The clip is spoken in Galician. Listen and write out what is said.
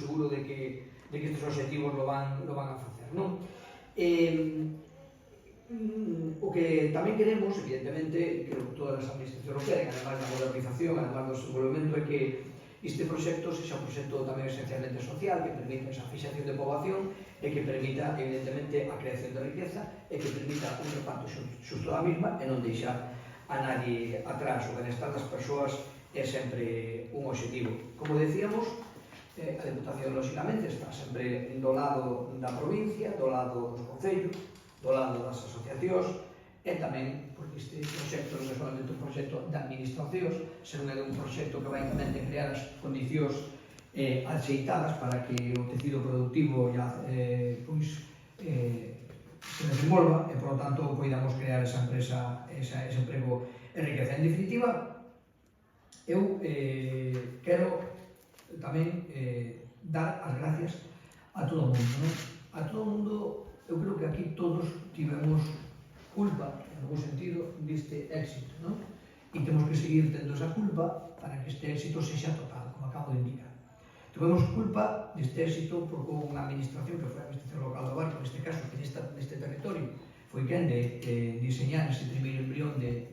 seguro de que estes objetivos lo van a facer, non? O que tamén queremos, evidentemente, que todas as administracións lo queren, además da modernización, además do desenvolvemento, é que este proxecto sexa un proxecto tamén esencialmente social, que permita esa fixación de poboación e que permita, evidentemente, a creación de riqueza e que permita un reparto xusto da mesma e non deixar a nadie atrás. O benestar das persoas é sempre un obxectivo. Como decíamos, a Deputación, lógicamente, está sempre do lado da provincia, do lado dos concellos, do lado das asociacións, e tamén, porque este proxecto non é solamente un proxecto de administracións, senón é un proxecto que vai tamén de crear as condicións axeitadas para que o tecido productivo se desenvolva e, por lo tanto, podamos crear esa empresa, ese emprego e riqueza. En definitiva, eu quero tamén dar as gracias a todo o mundo, non? A todo o mundo, eu creo que aquí todos tivemos culpa, en algún sentido, deste éxito, non? E temos que seguir tendo esa culpa para que este éxito sexa total, como acabo de indicar. Tivemos culpa deste éxito porque unha administración que foi a administración local do Barco, neste caso, que neste territorio, foi quen de diseñar ese primeiro embrión de